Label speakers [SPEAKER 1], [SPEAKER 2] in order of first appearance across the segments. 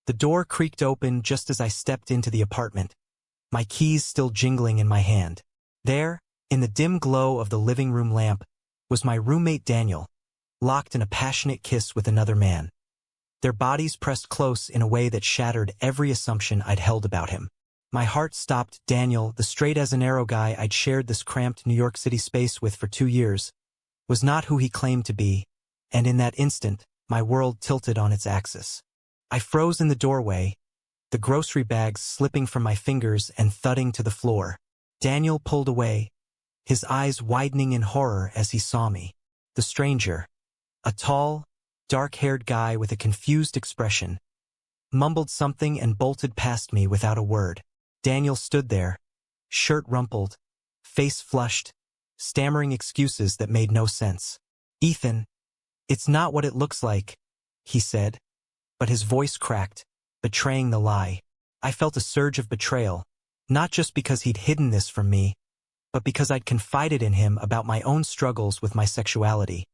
[SPEAKER 1] The door creaked open just as I stepped into the apartment, my keys still jingling in my hand. There, in the dim glow of the living room lamp, was my roommate Daniel, locked in a passionate kiss with another man. Their bodies pressed close in a way that shattered every assumption I'd held about him. My heart stopped. Daniel, the straight-as-an-arrow guy I'd shared this cramped New York City space with for 2 years, was not who he claimed to be, and in that instant, my world tilted on its axis. I froze in the doorway, the grocery bags slipping from my fingers and thudding to the floor. Daniel pulled away, his eyes widening in horror as he saw me. The stranger, a tall, dark-haired guy with a confused expression, mumbled something and bolted past me without a word. Daniel stood there, shirt rumpled, face flushed, stammering excuses that made no sense. "Ethan, it's not what it looks like," he said, but his voice cracked, betraying the lie. I felt a surge of betrayal, not just because he'd hidden this from me, but because I'd confided in him about my own struggles with my sexuality,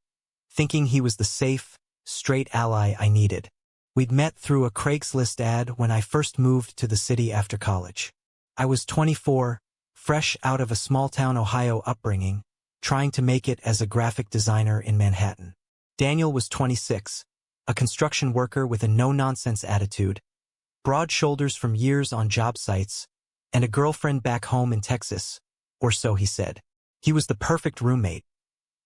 [SPEAKER 1] thinking he was the safe, straight ally I needed. We'd met through a Craigslist ad when I first moved to the city after college. I was 24, fresh out of a small-town Ohio upbringing, trying to make it as a graphic designer in Manhattan. Daniel was 26, a construction worker with a no-nonsense attitude, broad shoulders from years on job sites, and a girlfriend back home in Texas, or so he said. He was the perfect roommate,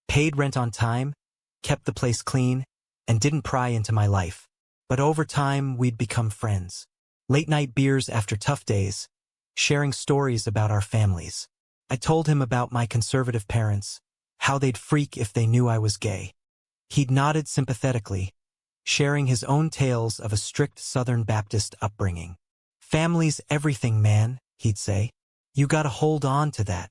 [SPEAKER 1] paid rent on time, kept the place clean, and didn't pry into my life. But over time, we'd become friends. Late-night beers after tough days, sharing stories about our families. I told him about my conservative parents, how they'd freak if they knew I was gay. He'd nodded sympathetically, sharing his own tales of a strict Southern Baptist upbringing. "Family's everything, man," he'd say. "You gotta hold on to that."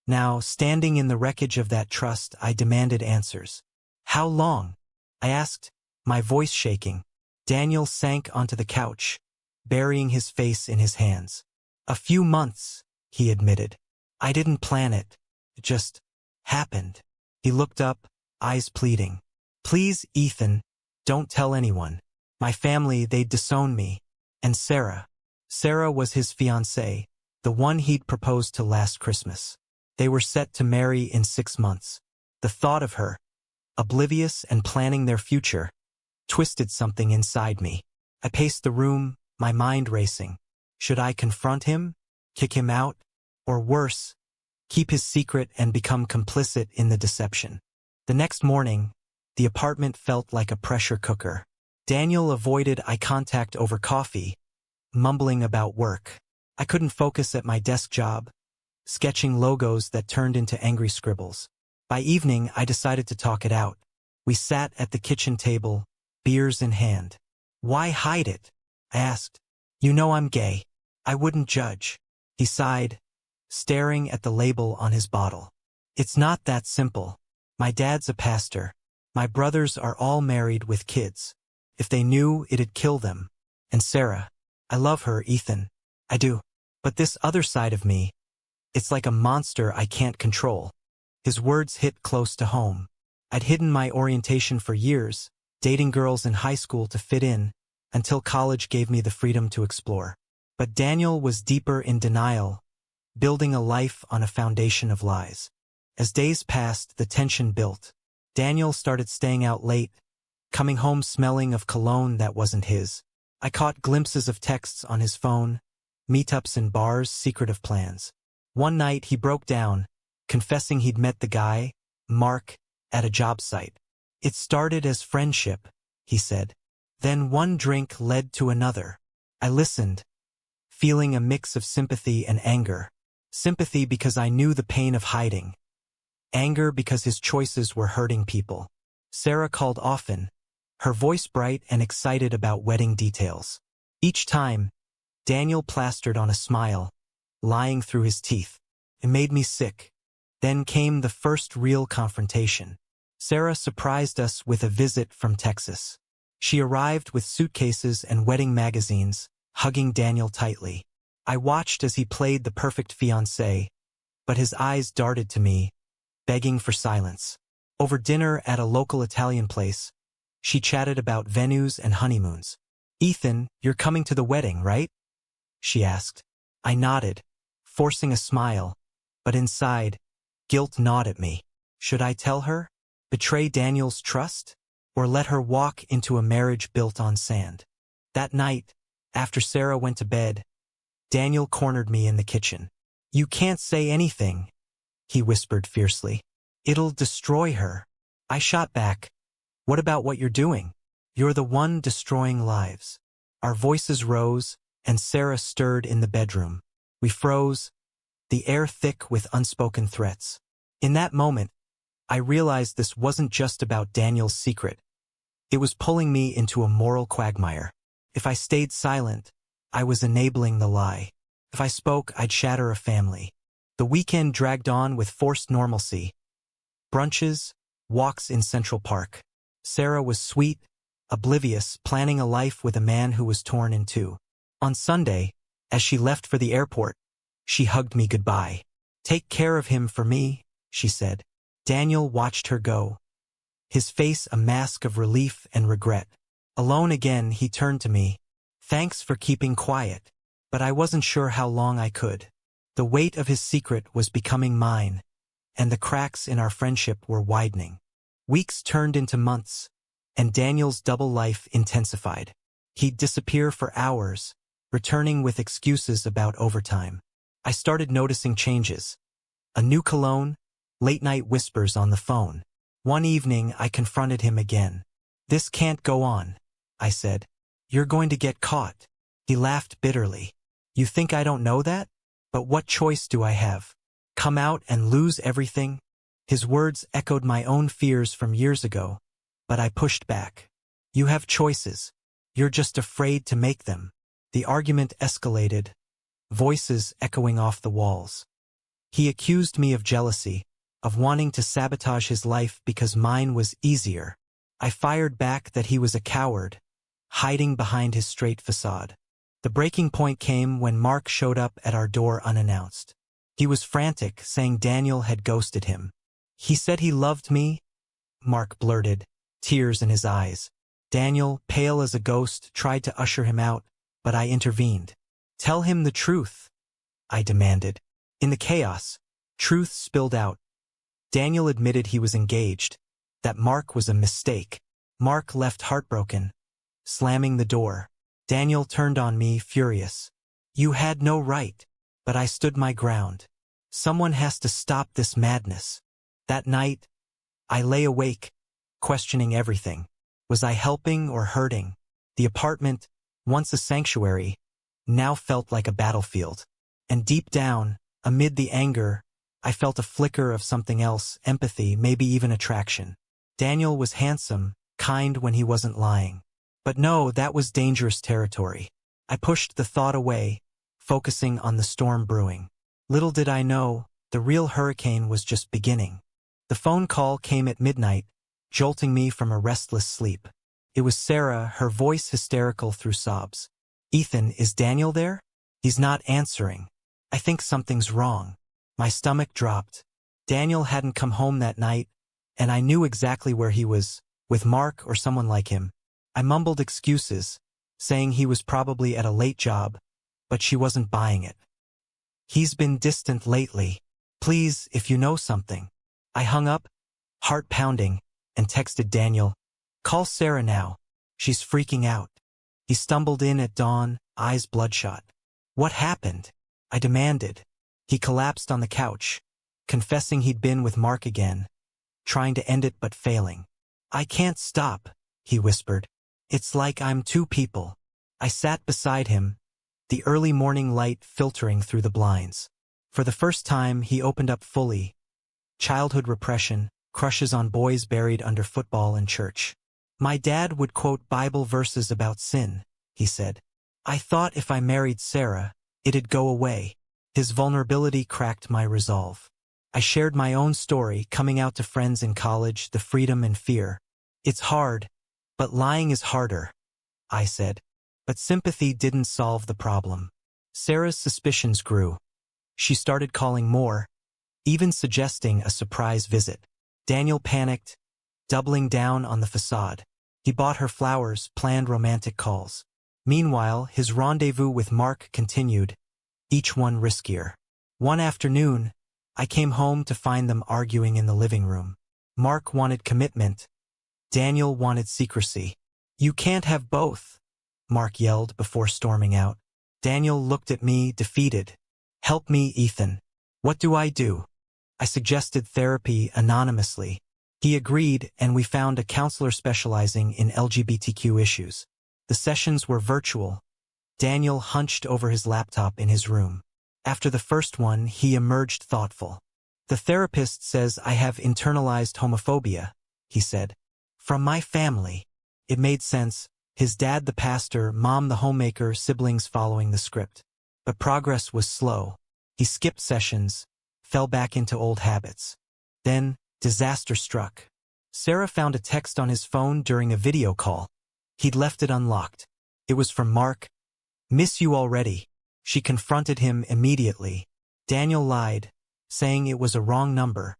[SPEAKER 1] Now, standing in the wreckage of that trust, I demanded answers. "How long?" I asked, my voice shaking. Daniel sank onto the couch, burying his face in his hands. "A few months," he admitted. "I didn't plan it. It just happened." He looked up, eyes pleading. "Please, Ethan, don't tell anyone. My family, they'd disown me. And Sarah." Sarah was his fiancée, the one he'd proposed to last Christmas. They were set to marry in 6 months. The thought of her, oblivious and planning their future, twisted something inside me. I paced the room, my mind racing. Should I confront him, kick him out, or worse, keep his secret and become complicit in the deception? The next morning, the apartment felt like a pressure cooker. Daniel avoided eye contact over coffee, mumbling about work. I couldn't focus at my desk job, sketching logos that turned into angry scribbles. By evening, I decided to talk it out. We sat at the kitchen table, beers in hand. "Why hide it?" I asked. "You know I'm gay. I wouldn't judge." He sighed, staring at the label on his bottle. "It's not that simple. My dad's a pastor. My brothers are all married with kids. If they knew, it'd kill them. And Sarah, I love her, Ethan. I do. But this other side of me, it's like a monster I can't control." His words hit close to home. I'd hidden my orientation for years, dating girls in high school to fit in, until college gave me the freedom to explore. But Daniel was deeper in denial, building a life on a foundation of lies. As days passed, the tension built. Daniel started staying out late, coming home smelling of cologne that wasn't his. I caught glimpses of texts on his phone, meetups in bars, secretive plans. One night he broke down, confessing he'd met the guy, Mark, at a job site. "It started as friendship," he said. "Then one drink led to another." I listened, feeling a mix of sympathy and anger. Sympathy because I knew the pain of hiding. Anger because his choices were hurting people. Sarah called often, her voice bright and excited about wedding details. Each time, Daniel plastered on a smile, lying through his teeth. It made me sick. Then came the first real confrontation. Sarah surprised us with a visit from Texas. She arrived with suitcases and wedding magazines, hugging Daniel tightly. I watched as he played the perfect fiancé, but his eyes darted to me, begging for silence. Over dinner at a local Italian place, she chatted about venues and honeymoons. "Ethan, you're coming to the wedding, right?" she asked. I nodded, forcing a smile, but inside, guilt gnawed at me. Should I tell her? Betray Daniel's trust? Or let her walk into a marriage built on sand? That night, after Sarah went to bed, Daniel cornered me in the kitchen. "You can't say anything," he whispered fiercely. "It'll destroy her." I shot back. "What about what you're doing? You're the one destroying lives." Our voices rose, and Sarah stirred in the bedroom. We froze, the air thick with unspoken threats. In that moment, I realized this wasn't just about Daniel's secret. It was pulling me into a moral quagmire. If I stayed silent, I was enabling the lie. If I spoke, I'd shatter a family. The weekend dragged on with forced normalcy. Brunches, walks in Central Park. Sarah was sweet, oblivious, planning a life with a man who was torn in two. On Sunday, as she left for the airport, she hugged me goodbye. "Take care of him for me," she said. Daniel watched her go, his face a mask of relief and regret. Alone again, he turned to me. "Thanks for keeping quiet." But I wasn't sure how long I could. The weight of his secret was becoming mine, and the cracks in our friendship were widening. Weeks turned into months, and Daniel's double life intensified. He'd disappear for hours, returning with excuses about overtime. I started noticing changes. A new cologne, late-night whispers on the phone. One evening, I confronted him again. "This can't go on," I said. "You're going to get caught." He laughed bitterly. "You think I don't know that? But what choice do I have? Come out and lose everything?" His words echoed my own fears from years ago, but I pushed back. "You have choices. You're just afraid to make them." The argument escalated, voices echoing off the walls. He accused me of jealousy, of wanting to sabotage his life because mine was easier. I fired back that he was a coward, hiding behind his straight facade. The breaking point came when Mark showed up at our door unannounced. He was frantic, saying Daniel had ghosted him. "He said he loved me," Mark blurted, tears in his eyes. Daniel, pale as a ghost, tried to usher him out, but I intervened. "Tell him the truth," I demanded. In the chaos, truth spilled out. Daniel admitted he was engaged, that Mark was a mistake. Mark left heartbroken, slamming the door. Daniel turned on me, furious. "You had no right." But I stood my ground. "Someone has to stop this madness." That night, I lay awake, questioning everything. Was I helping or hurting? The apartment, once a sanctuary, now felt like a battlefield. And deep down, amid the anger, I felt a flicker of something else, empathy, maybe even attraction. Daniel was handsome, kind when he wasn't lying. But no, that was dangerous territory. I pushed the thought away, focusing on the storm brewing. Little did I know, the real hurricane was just beginning. The phone call came at midnight, jolting me from a restless sleep. It was Sarah, her voice hysterical through sobs. "Ethan, is Daniel there?" "He's not answering." "I think something's wrong." My stomach dropped. Daniel hadn't come home that night, and I knew exactly where he was, with Mark or someone like him. I mumbled excuses, saying he was probably at a late job, but she wasn't buying it. "He's been distant lately. Please, if you know something." I hung up, heart pounding, and texted Daniel, "Call Sarah now. She's freaking out." He stumbled in at dawn, eyes bloodshot. "What happened?" I demanded. He collapsed on the couch, confessing he'd been with Mark again, trying to end it but failing. "I can't stop," he whispered. "It's like I'm two people." I sat beside him, the early morning light filtering through the blinds. For the first time, he opened up fully. Childhood repression, crushes on boys buried under football and church. "My dad would quote Bible verses about sin," he said. "I thought if I married Sarah, it'd go away." His vulnerability cracked my resolve. I shared my own story, coming out to friends in college, the freedom and fear. "It's hard, but lying is harder," I said. But sympathy didn't solve the problem. Sarah's suspicions grew. She started calling more, even suggesting a surprise visit. Daniel panicked, doubling down on the facade. He bought her flowers, planned romantic calls. Meanwhile, his rendezvous with Mark continued, each one riskier. One afternoon, I came home to find them arguing in the living room. Mark wanted commitment. Daniel wanted secrecy. "You can't have both," Mark yelled before storming out. Daniel looked at me, defeated. "Help me, Ethan. What do I do?" I suggested therapy anonymously. He agreed, and we found a counselor specializing in LGBTQ issues. The sessions were virtual. Daniel hunched over his laptop in his room. After the first one, he emerged thoughtful. "The therapist says I have internalized homophobia," he said. "From my family." It made sense. His dad the pastor, mom the homemaker, siblings following the script. But progress was slow. He skipped sessions, fell back into old habits. Then, disaster struck. Sarah found a text on his phone during a video call. He'd left it unlocked. It was from Mark. "Miss you already." She confronted him immediately. Daniel lied, saying it was a wrong number,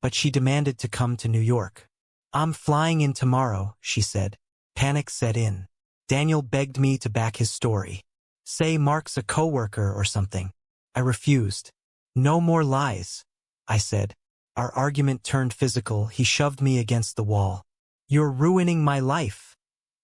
[SPEAKER 1] but she demanded to come to New York. "I'm flying in tomorrow," she said. Panic set in. Daniel begged me to back his story. "Say Mark's a coworker or something." I refused. "No more lies," I said. Our argument turned physical. He shoved me against the wall. "You're ruining my life,"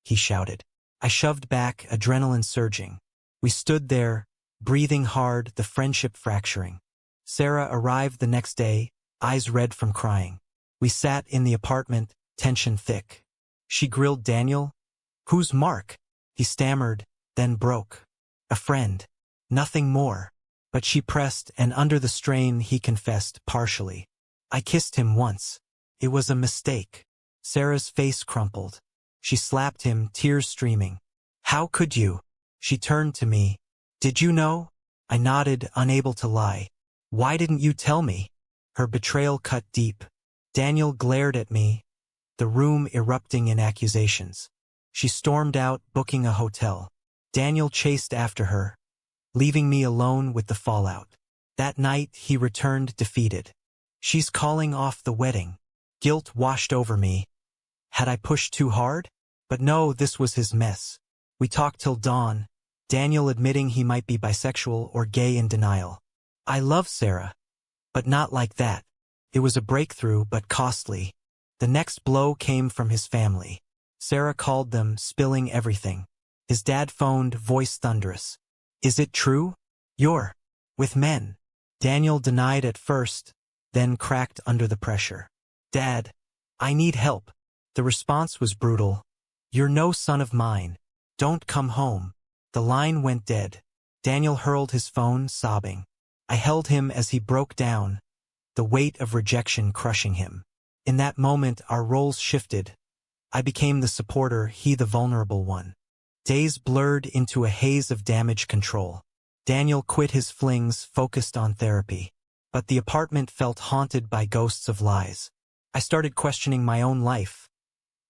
[SPEAKER 1] he shouted. I shoved back, adrenaline surging. We stood there, breathing hard, the friendship fracturing. Sarah arrived the next day, eyes red from crying. We sat in the apartment, tension thick. She grilled Daniel. "Who's Mark?" He stammered, then broke. "A friend. Nothing more." But she pressed, and under the strain he confessed, partially. "I kissed him once. It was a mistake." Sarah's face crumpled. She slapped him, tears streaming. "How could you?" She turned to me. "Did you know?" I nodded, unable to lie. "Why didn't you tell me?" Her betrayal cut deep. Daniel glared at me, the room erupting in accusations. She stormed out, booking a hotel. Daniel chased after her, leaving me alone with the fallout. That night, he returned defeated. "She's calling off the wedding." Guilt washed over me. Had I pushed too hard? But no, this was his mess. We talked till dawn, Daniel admitting he might be bisexual or gay in denial. I love Sarah, but not like that. It was a breakthrough, but costly. The next blow came from his family. Sarah called them, spilling everything. His dad phoned, voice thunderous. "Is it true? You're with men?" Daniel denied at first, then cracked under the pressure. "Dad, I need help." The response was brutal. "You're no son of mine. Don't come home." The line went dead. Daniel hurled his phone, sobbing. I held him as he broke down, the weight of rejection crushing him. In that moment, our roles shifted. I became the supporter, he the vulnerable one. Days blurred into a haze of damage control. Daniel quit his flings, focused on therapy. But the apartment felt haunted by ghosts of lies. I started questioning my own life.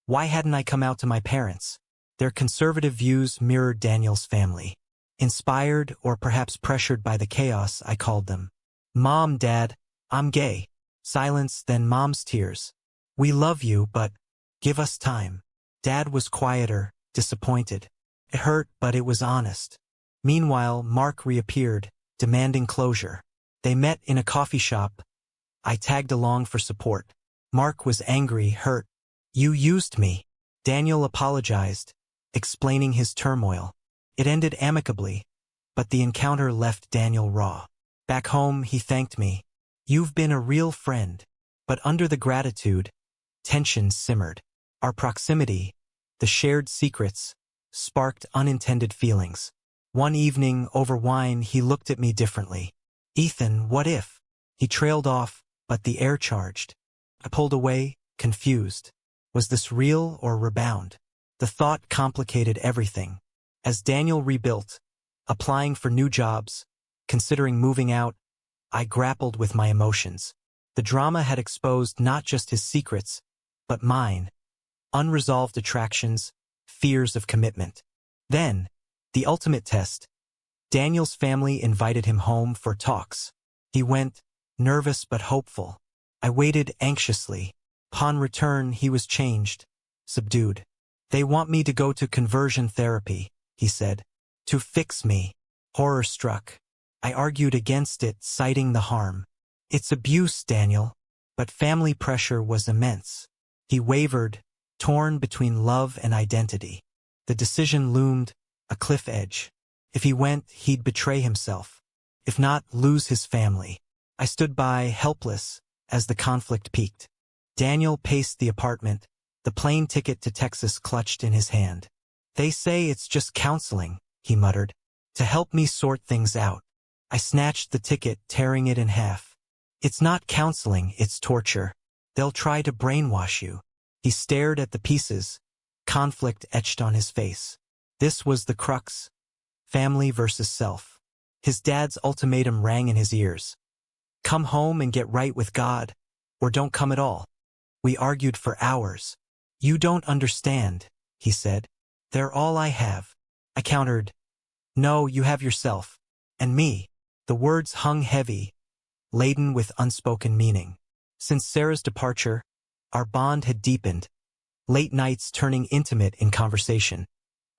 [SPEAKER 1] Why hadn't I come out to my parents? Their conservative views mirrored Daniel's family. Inspired, or perhaps pressured by the chaos, I called them. "Mom, Dad, I'm gay." Silence, then Mom's tears. "We love you, but give us time." Dad was quieter, disappointed. It hurt, but it was honest. Meanwhile, Mark reappeared, demanding closure. They met in a coffee shop. I tagged along for support. Mark was angry, hurt. "You used me." Daniel apologized, explaining his turmoil. It ended amicably, but the encounter left Daniel raw. Back home, he thanked me. "You've been a real friend." But under the gratitude, tension simmered. Our proximity, the shared secrets, sparked unintended feelings. One evening, over wine, he looked at me differently. "Ethan, what if?" He trailed off, but the air charged. I pulled away, confused. Was this real or rebound? The thought complicated everything. As Daniel rebuilt, applying for new jobs, considering moving out, I grappled with my emotions. The drama had exposed not just his secrets, but mine. Unresolved attractions, fears of commitment. Then, the ultimate test. Daniel's family invited him home for talks. He went, nervous but hopeful. I waited anxiously. Upon return, he was changed, subdued. "They want me to go to conversion therapy," he said. To fix me. Horror struck. I argued against it, citing the harm. It's abuse, Daniel. But family pressure was immense. He wavered, torn between love and identity. The decision loomed, a cliff edge. If he went, he'd betray himself. If not, lose his family. I stood by, helpless, as the conflict peaked. Daniel paced the apartment, the plane ticket to Texas clutched in his hand. They say it's just counseling, he muttered, to help me sort things out. I snatched the ticket, tearing it in half. It's not counseling, it's torture. They'll try to brainwash you. He stared at the pieces, conflict etched on his face. This was the crux. Family versus self. His dad's ultimatum rang in his ears. Come home and get right with God, or don't come at all. We argued for hours. You don't understand, he said. They're all I have. I countered. No, you have yourself. And me. The words hung heavy, laden with unspoken meaning. Since Sarah's departure, our bond had deepened, late nights turning intimate in conversation,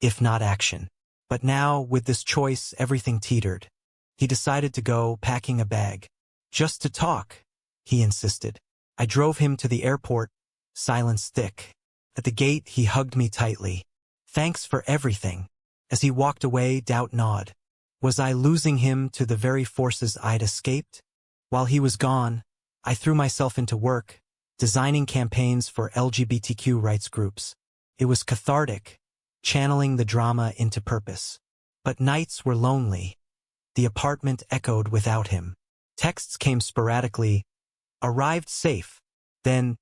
[SPEAKER 1] if not action. But now, with this choice, everything teetered. He decided to go, packing a bag. Just to talk, he insisted. I drove him to the airport, silence thick. At the gate, he hugged me tightly. Thanks for everything. As he walked away, doubt gnawed. Was I losing him to the very forces I'd escaped? While he was gone, I threw myself into work, designing campaigns for LGBTQ rights groups. It was cathartic, channeling the drama into purpose. But nights were lonely. The apartment echoed without him. Texts came sporadically. Arrived safe. Then,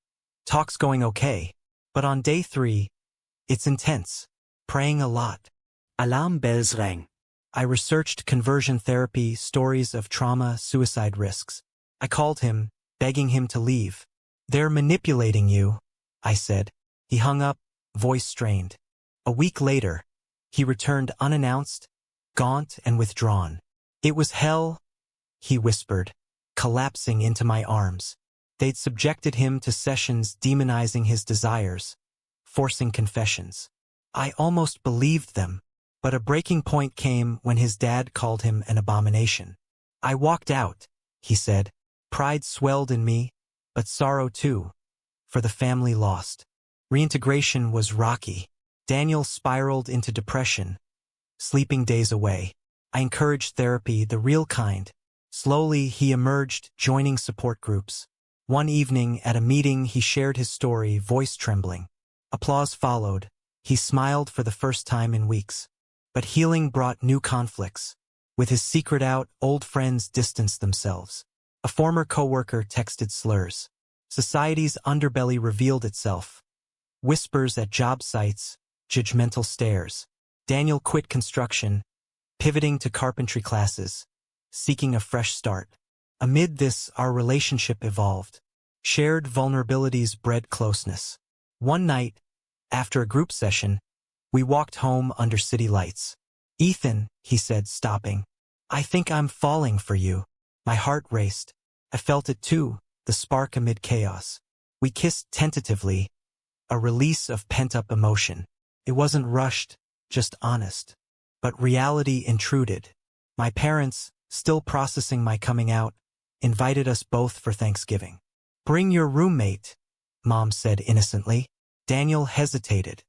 [SPEAKER 1] talk's going okay. But on day 3, it's intense. Praying a lot.
[SPEAKER 2] Alarm bells rang.
[SPEAKER 1] I researched conversion therapy, stories of trauma, suicide risks. I called him, begging him to leave. They're manipulating you, I said. He hung up, voice strained. A week later, he returned unannounced, gaunt and withdrawn. It was hell, he whispered, collapsing into my arms. They'd subjected him to sessions demonizing his desires, forcing confessions. I almost believed them, but a breaking point came when his dad called him an abomination. I walked out, he said. Pride swelled in me, but sorrow too, for the family lost. Reintegration was rocky. Daniel spiraled into depression, sleeping days away. I encouraged therapy, the real kind. Slowly, he emerged, joining support groups. One evening, at a meeting, he shared his story, voice trembling. Applause followed. He smiled for the first time in weeks. But healing brought new conflicts. With his secret out, old friends distanced themselves. A former coworker texted slurs. Society's underbelly revealed itself. Whispers at job sites, judgmental stares. Daniel quit construction, pivoting to carpentry classes, seeking a fresh start. Amid this, our relationship evolved. Shared vulnerabilities bred closeness. One night, after a group session, we walked home under city lights. Ethan, he said, stopping. I think I'm falling for you. My heart raced. I felt it too, the spark amid chaos. We kissed tentatively, a release of pent-up emotion. It wasn't rushed, just honest. But reality intruded. My parents, still processing my coming out, invited us both for Thanksgiving. Bring your roommate, Mom said innocently. Daniel hesitated.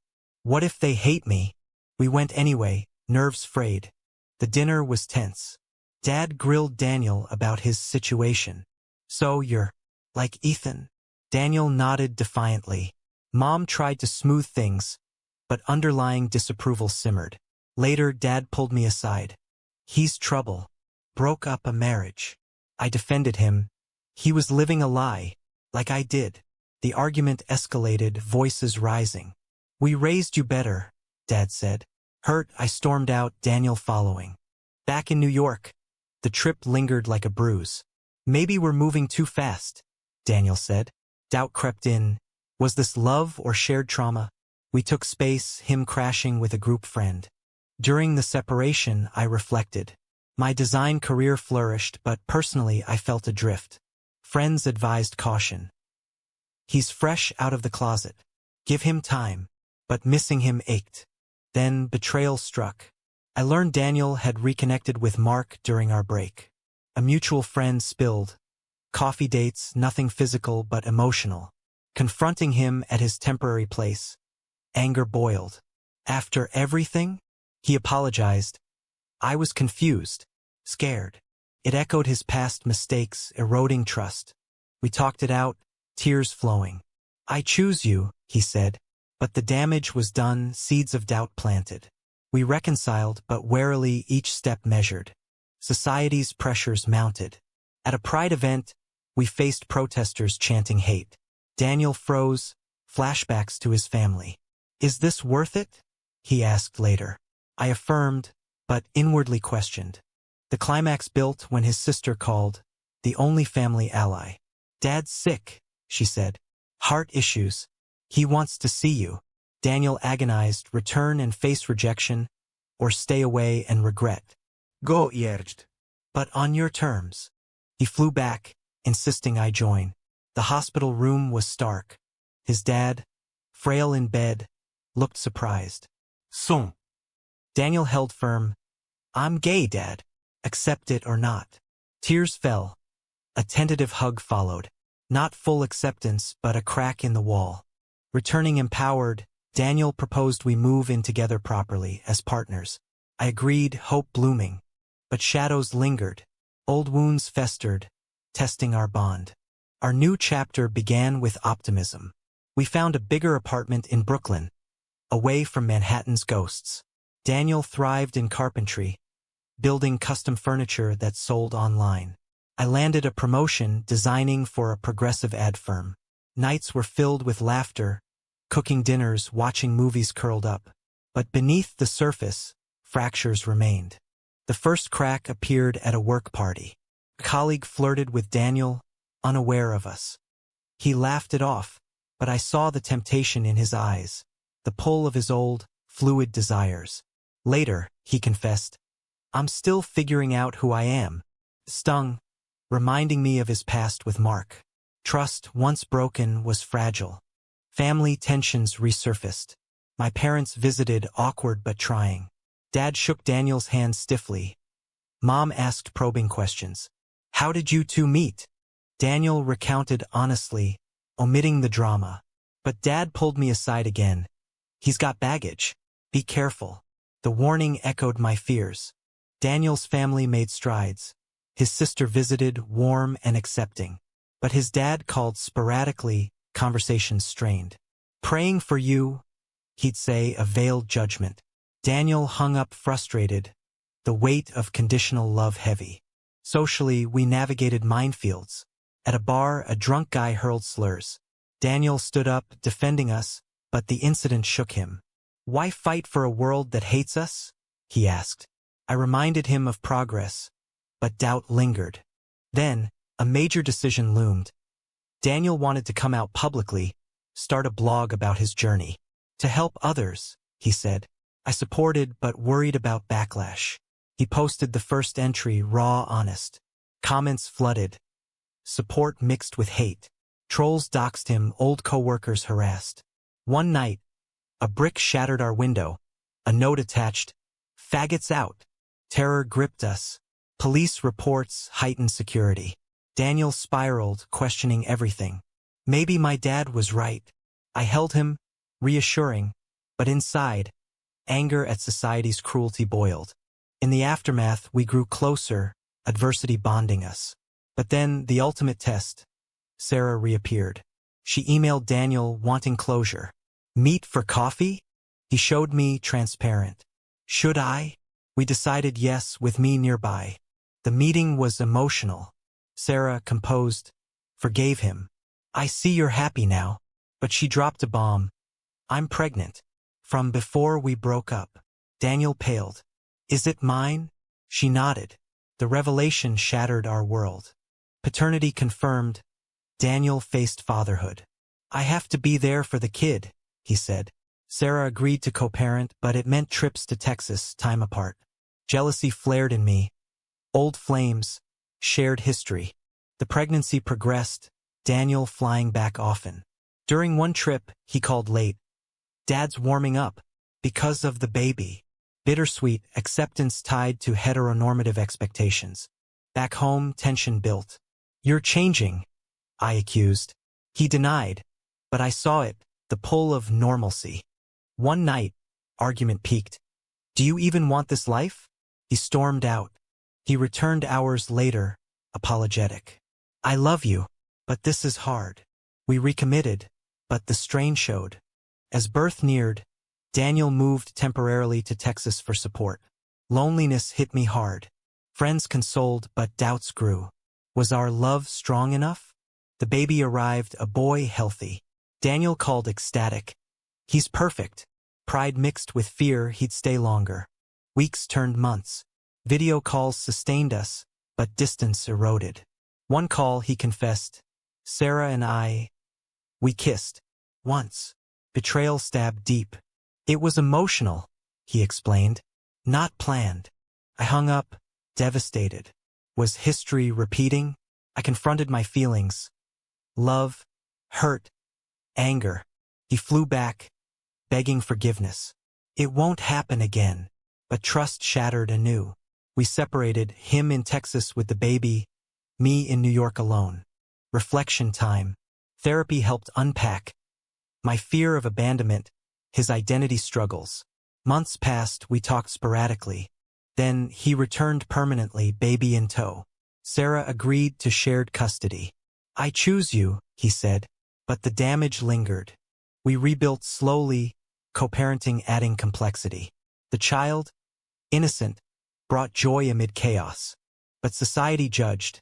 [SPEAKER 1] What if they hate me? We went anyway, nerves frayed. The dinner was tense. Dad grilled Daniel about his situation. So you're like Ethan? Daniel nodded defiantly. Mom tried to smooth things, but underlying disapproval simmered. Later, Dad pulled me aside. He's trouble. Broke up a marriage. I defended him. He was living a lie, like I did. The argument escalated, voices rising. We raised you better, Dad said. Hurt, I stormed out, Daniel following. Back in New York, the trip lingered like a bruise. Maybe we're moving too fast, Daniel said. Doubt crept in. Was this love or shared trauma? We took space, him crashing with a group friend. During the separation, I reflected. My design career flourished, but personally I felt adrift. Friends advised caution. He's fresh out of the closet. Give him time. But missing him ached. Then betrayal struck. I learned Daniel had reconnected with Mark during our break. A mutual friend spilled. Coffee dates, nothing physical but emotional. Confronting him at his temporary place. Anger boiled. After everything? He apologized. I was confused, scared. It echoed his past mistakes, eroding trust. We talked it out, tears flowing. I choose you, he said. But the damage was done, seeds of doubt planted. We reconciled, but warily each step measured. Society's pressures mounted. At a pride event, we faced protesters chanting hate. Daniel froze, flashbacks to his family. Is this worth it? He asked later. I affirmed, but inwardly questioned. The climax built when his sister called, the only family ally. Dad's sick, she said. Heart issues. He wants to see you. Daniel agonized, return and face rejection, or stay away and regret.
[SPEAKER 2] Go, he urged.
[SPEAKER 1] But on your terms. He flew back, insisting I join. The hospital room was stark. His dad, frail in bed, looked surprised.
[SPEAKER 2] Son.
[SPEAKER 1] Daniel held firm. I'm gay, Dad. Accept it or not. Tears fell. A tentative hug followed. Not full acceptance, but a crack in the wall. Returning empowered, Daniel proposed we move in together properly, as partners. I agreed, hope blooming. But shadows lingered. Old wounds festered, testing our bond. Our new chapter began with optimism. We found a bigger apartment in Brooklyn, away from Manhattan's ghosts. Daniel thrived in carpentry, building custom furniture that sold online. I landed a promotion designing for a progressive ad firm. Nights were filled with laughter, cooking dinners, watching movies curled up. But beneath the surface, fractures remained. The first crack appeared at a work party. A colleague flirted with Daniel, unaware of us. He laughed it off, but I saw the temptation in his eyes, the pull of his old, fluid desires. Later, he confessed, I'm still figuring out who I am. Stung, reminding me of his past with Mark. Trust, once broken, was fragile. Family tensions resurfaced. My parents visited, awkward but trying. Dad shook Daniel's hand stiffly. Mom asked probing questions. How did you two meet? Daniel recounted honestly, omitting the drama. But Dad pulled me aside again. He's got baggage. Be careful. The warning echoed my fears. Daniel's family made strides. His sister visited, warm and accepting. But his dad called sporadically, conversations strained. Praying for you, he'd say, a veiled judgment. Daniel hung up frustrated, the weight of conditional love heavy. Socially, we navigated minefields. At a bar, a drunk guy hurled slurs. Daniel stood up, defending us, but the incident shook him. Why fight for a world that hates us? He asked. I reminded him of progress, but doubt lingered. Then, a major decision loomed. Daniel wanted to come out publicly, start a blog about his journey. To help others, he said. I supported but worried about backlash. He posted the first entry, raw, honest. Comments flooded. Support mixed with hate. Trolls doxed him, old coworkers harassed. One night, a brick shattered our window. A note attached, "Faggots out." Terror gripped us. Police reports heightened security. Daniel spiraled, questioning everything. Maybe my dad was right. I held him, reassuring, but inside, anger at society's cruelty boiled. In the aftermath, we grew closer, adversity bonding us. But then, the ultimate test. Sarah reappeared. She emailed Daniel, wanting closure. Meet for coffee? He showed me, transparent. Should I? We decided yes, with me nearby. The meeting was emotional. Sarah, composed, forgave him. I see you're happy now. But she dropped a bomb. I'm pregnant. From before we broke up. Daniel paled. Is it mine? She nodded. The revelation shattered our world. Paternity confirmed. Daniel faced fatherhood. I have to be there for the kid, he said. Sarah agreed to co-parent, but it meant trips to Texas, time apart. Jealousy flared in me. Old flames, shared history. The pregnancy progressed, Daniel flying back often. During one trip, he called late. Dad's warming up. Because of the baby. Bittersweet, acceptance tied to heteronormative expectations. Back home, tension built. You're changing, I accused. He denied, but I saw it, the pull of normalcy. One night, argument peaked. Do you even want this life? He stormed out. He returned hours later, apologetic. I love you, but this is hard. We recommitted, but the strain showed. As birth neared, Daniel moved temporarily to Texas for support. Loneliness hit me hard. Friends consoled, but doubts grew. Was our love strong enough? The baby arrived, a boy healthy. Daniel called ecstatic. He's perfect. Pride mixed with fear he'd stay longer. Weeks turned months. Video calls sustained us, but distance eroded. One call, he confessed. Sarah and I, we kissed. Once. Betrayal stabbed deep. It was emotional, he explained. Not planned. I hung up, devastated. Was history repeating? I confronted my feelings. Love, hurt, anger. He flew back, begging forgiveness. It won't happen again. But trust shattered anew. We separated, him in Texas with the baby, me in New York alone. Reflection time. Therapy helped unpack my fear of abandonment, his identity struggles. Months passed, we talked sporadically. Then he returned permanently, baby in tow. Sarah agreed to shared custody. I choose you, he said, but the damage lingered. We rebuilt slowly, co-parenting adding complexity. The child, innocent, brought joy amid chaos. But society judged.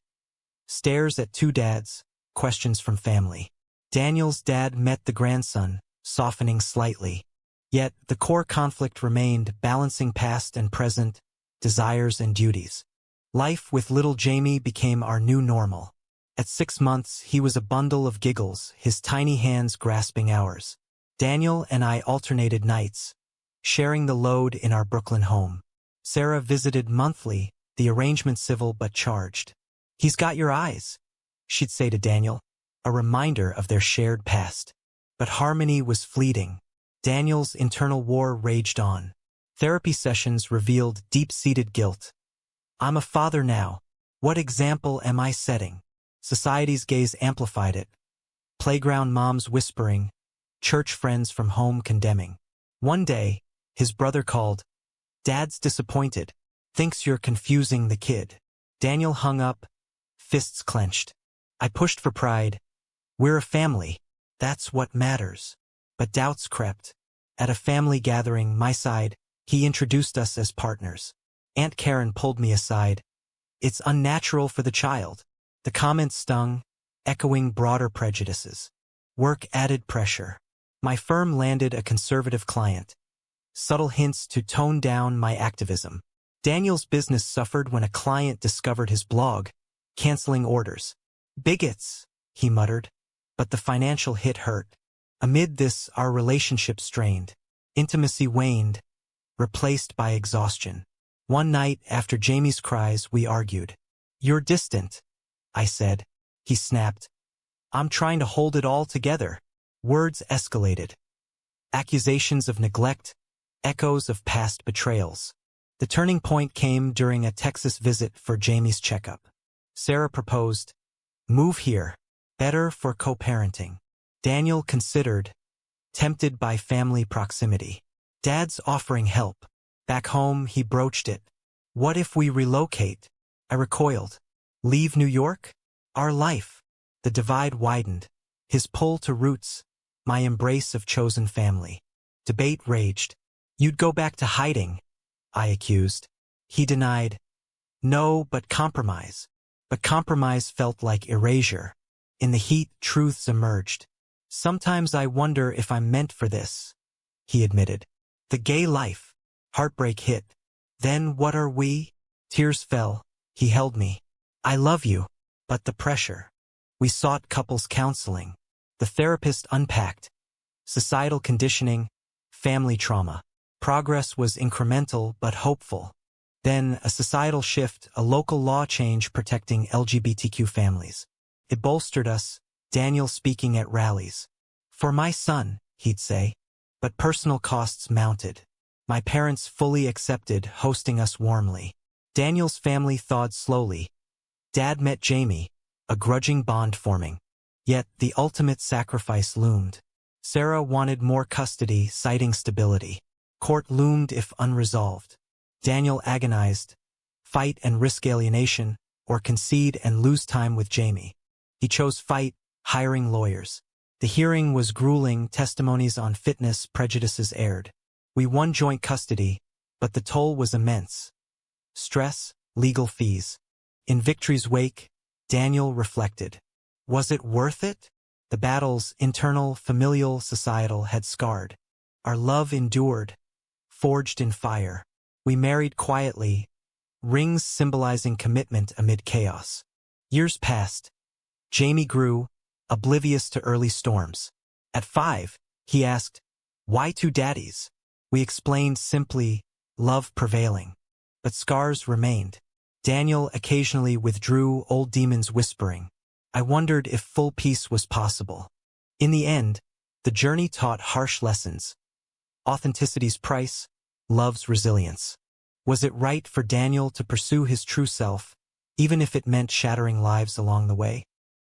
[SPEAKER 1] Stares at two dads, questions from family. Daniel's dad met the grandson, softening slightly. Yet the core conflict remained, balancing past and present, desires and duties. Life with little Jamie became our new normal. At 6 months, he was a bundle of giggles, his tiny hands grasping ours. Daniel and I alternated nights, sharing the load in our Brooklyn home. Sarah visited monthly, the arrangement civil but charged. He's got your eyes, she'd say to Daniel, a reminder of their shared past. But harmony was fleeting. Daniel's internal war raged on. Therapy sessions revealed deep-seated guilt. I'm a father now. What example am I setting? Society's gaze amplified it. Playground moms whispering, church friends from home condemning. One day, his brother called. Dad's disappointed. Thinks you're confusing the kid. Daniel hung up, fists clenched. I pushed for pride. We're a family. That's what matters. But doubts crept. At a family gathering, my side, he introduced us as partners. Aunt Karen pulled me aside. It's unnatural for the child. The comment stung, echoing broader prejudices. Work added pressure. My firm landed a conservative client. Subtle hints to tone down my activism. Daniel's business suffered when a client discovered his blog, canceling orders. Bigots, he muttered. But the financial hit hurt. Amid this, our relationship strained. Intimacy waned, replaced by exhaustion. One night, after Jamie's cries, we argued. You're distant, I said. He snapped. I'm trying to hold it all together. Words escalated. Accusations of neglect, echoes of past betrayals. The turning point came during a Texas visit for Jamie's checkup. Sarah proposed, move here, better for co-parenting. Daniel considered, tempted by family proximity. Dad's offering help. Back home, he broached it. What if we relocate? I recoiled. Leave New York? Our life. The divide widened. His pull to roots, my embrace of chosen family. Debate raged. You'd go back to hiding, I accused. He denied. No, but compromise. But compromise felt like erasure. In the heat, truths emerged. Sometimes I wonder if I'm meant for this, he admitted. The gay life. Heartbreak hit. Then what are we? Tears fell. He held me. I love you. But the pressure. We sought couples counseling. The therapist unpacked. Societal conditioning, family trauma. Progress was incremental but hopeful. Then a societal shift, a local law change protecting LGBTQ families. It bolstered us, Daniel speaking at rallies. For my son, he'd say. But personal costs mounted. My parents fully accepted, hosting us warmly. Daniel's family thawed slowly. Dad met Jamie, a grudging bond forming. Yet the ultimate sacrifice loomed. Sarah wanted more custody, citing stability. Court loomed if unresolved. Daniel agonized, fight and risk alienation, or concede and lose time with Jamie. He chose fight, hiring lawyers. The hearing was grueling, testimonies on fitness, prejudices aired. We won joint custody, but the toll was immense. Stress, legal fees. In victory's wake, Daniel reflected. Was it worth it? The battles, internal, familial, societal, had scarred. Our love endured, forged in fire. We married quietly, rings symbolizing commitment amid chaos. Years passed. Jamie grew, oblivious to early storms. At 5, he asked, "Why 2 daddies?" We explained simply, love prevailing. But scars remained. Daniel occasionally withdrew, old demons whispering. I wondered if full peace was possible. In the end, the journey taught harsh lessons. Authenticity's price, love's resilience. Was it right for Daniel to pursue his true self, even if it meant shattering lives along the way?